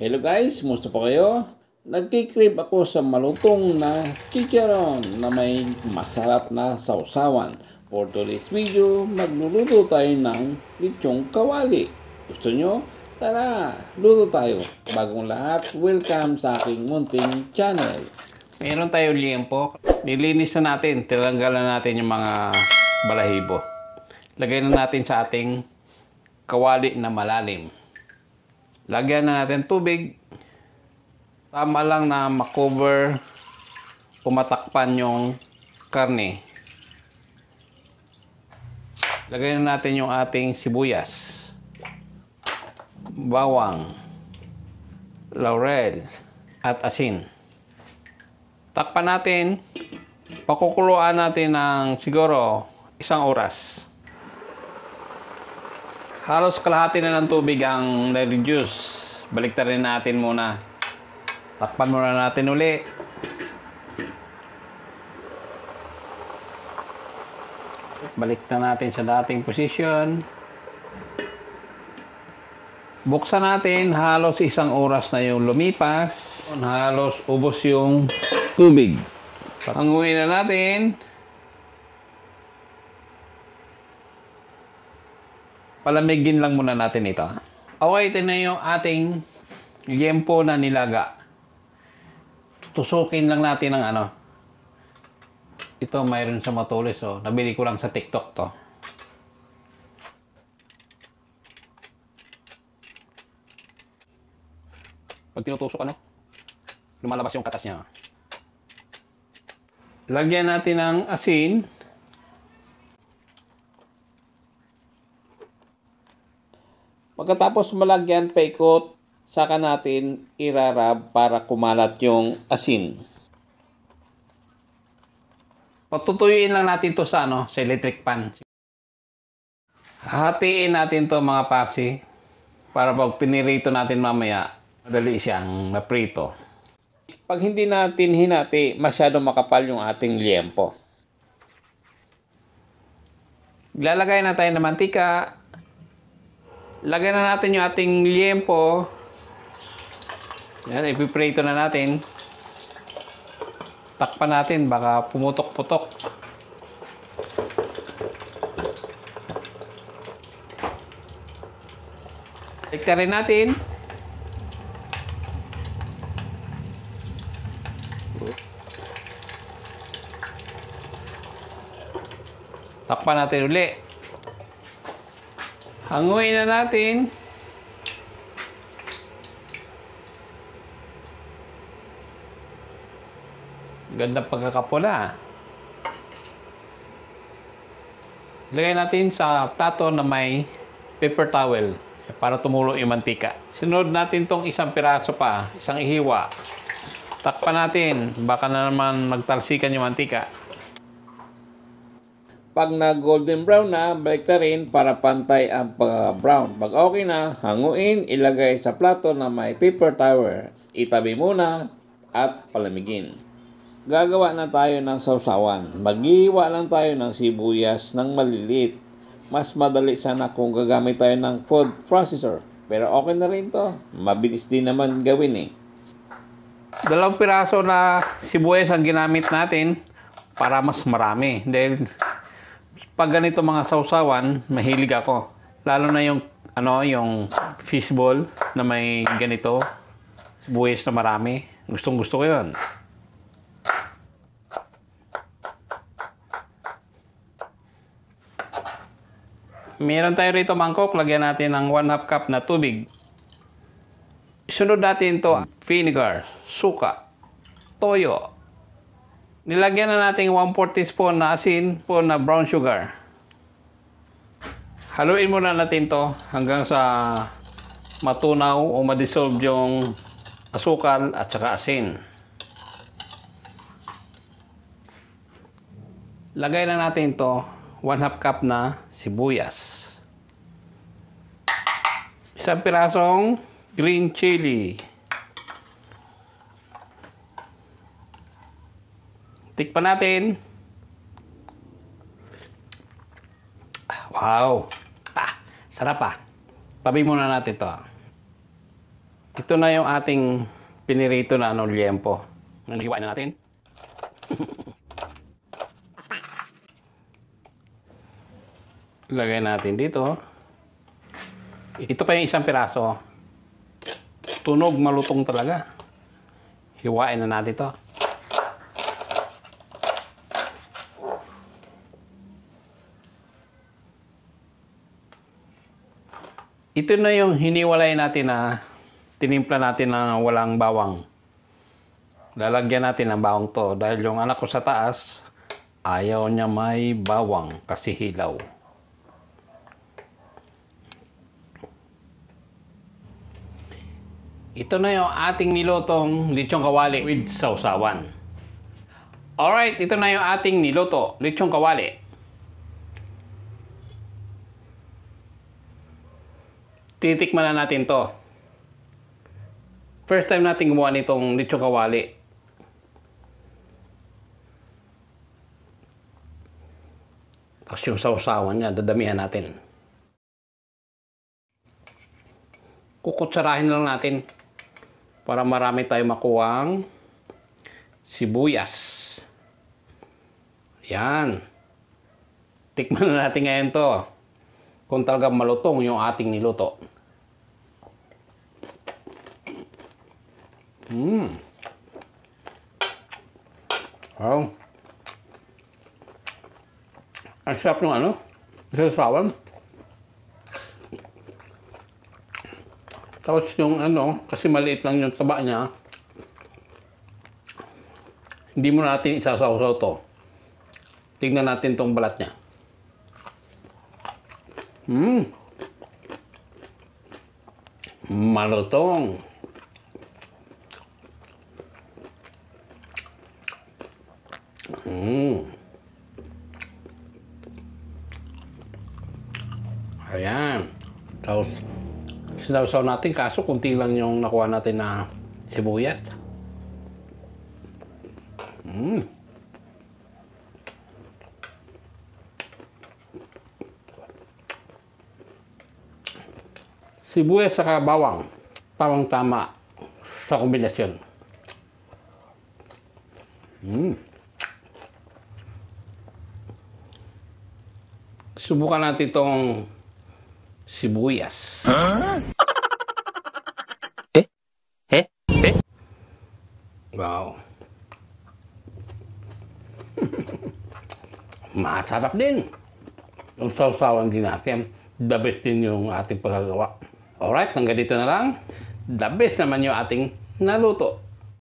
Hello guys, musta po kayo? Nagkikrib ako sa malutong na chicharon na may masarap na sausawan. For today's video, magluluto tayo ng lechong kawali. Gusto nyo? Tara, luto tayo. Bagong lahat, welcome sa aking munting channel. Meron tayong liempo. Nilinis na natin, tinanggalan natin yung mga balahibo. Lagay na natin sa ating kawali na malalim. Lagyan na natin tubig. Tama lang na makover, pumatakpan yung karne. Lagyan na natin yung ating sibuyas, bawang, laurel, at asin. Takpan natin. Pakukuluan natin ng siguro 1 oras. Halos kalahati na ng tubig ang na-reduce. Baliktarin natin muna. Takpan muna natin uli. Balik na natin sa dating position. Buksan natin. Halos 1 oras na yung lumipas. Halos ubos yung tubig. Hanguin na natin. Palamigin lang muna natin ito. Okay, ito na yung ating liempo na nilaga. Tutusukin lang natin ng ano. Ito mayroon sa matulis. Oh. Nabili ko lang sa TikTok to. Pag tinutusok ano, lumalabas yung katas niya. Lagyan natin ng asin. Pagkatapos malagyan, paikot, saka natin irarab para kumalat yung asin. Patutuyuin lang natin to sa sa electric pan. Hatiin natin to mga papsi para pag pinirito natin mamaya, madali siyang maprito. Pag hindi natin hinati, masyado makapal yung ating liempo. Lalagay na tayo ng mantika. Lagyan na natin yung ating liempo. Yan, ipiprito na natin. Takpan natin, baka pumutok-putok. Tiktarin natin. Takpan natin uli. Hanguin na natin. Ganda pagkakapula. Lagay natin sa plato na may paper towel para tumulo yung mantika. Sunod natin tong 1 piraso pa, 1 ihiwa. Takpan natin, baka na naman magtalsikan yung mantika. Pag na golden brown na, baliktarin para pantay ang pag-brown. Pag okay na, hanguin, ilagay sa plato na may paper towel. Itabi muna at palamigin. Gagawa na tayo ng sausawan. Maghihiwa lang tayo ng sibuyas ng maliliit. Mas madali sana kung gagamit tayo ng food processor. Pero okay na rin to. Mabilis din naman gawin 2 piraso na sibuyas ang ginamit natin para mas marami. Dahil pag ganito mga sausawan, mahilig ako. Lalo na yung yung fishball na may ganito, sibuyas na marami. Gustong-gusto ko 'yon. Meron tayo rito mangkok, lagyan natin ng 1/2 cup na tubig. Sunod natin to vinegar, suka, toyo. Nilagyan na natin 1/4 teaspoon na asin po na brown sugar. Haluin muna natin to hanggang sa matunaw o ma-dissolve yung asukal at saka asin. Lagay na natin to 1/2 cup na sibuyas. 1 pirasong green chili. Tikpan natin. Wow! Sarap ah. Tabi muna natin to. Ito na yung ating pinirito na liempo. Nahiwain na natin. Lagay natin dito. Ito pa yung isang piraso. Tunog, malutong talaga. Hiwain na natin ito. Ito na yung hiniwalay natin na tinimpla natin na walang bawang. Lalagyan natin ng bawang to dahil yung anak ko sa taas ayaw niya may bawang kasi hilaw. Ito na yung ating nilutong lechong kawali with sausawan. Alright, ito na yung ating niluto, lechong kawali. Titikman na natin to. First time natin gumawa nitong lechong kawali. Tapos yung sausawan niya, dadamihan natin. Kukutsarahin lang natin para marami tayong makuhang sibuyas. Yan. Tikman na natin ngayon to. Kung talagang malutong yung ating niluto. Wow. Ang sarap ng sausawan. Tapos yung kasi maliit lang yung taba niya. Hindi mo natin isasawsaw to. Tignan natin tong balat niya. Malutong. Ayan. Tapos sinawsaw natin kaso kunti lang yung nakuha natin na sibuyas. Sibuyas saka bawang. Tamang-tama sa kombinasyon. Subukan natin itong sibuyas. Wow. Masarap din. Yung sausawan din natin. The best din yung ating pagkagawa. Alright, hanggang dito na lang. The best naman yung ating naluto.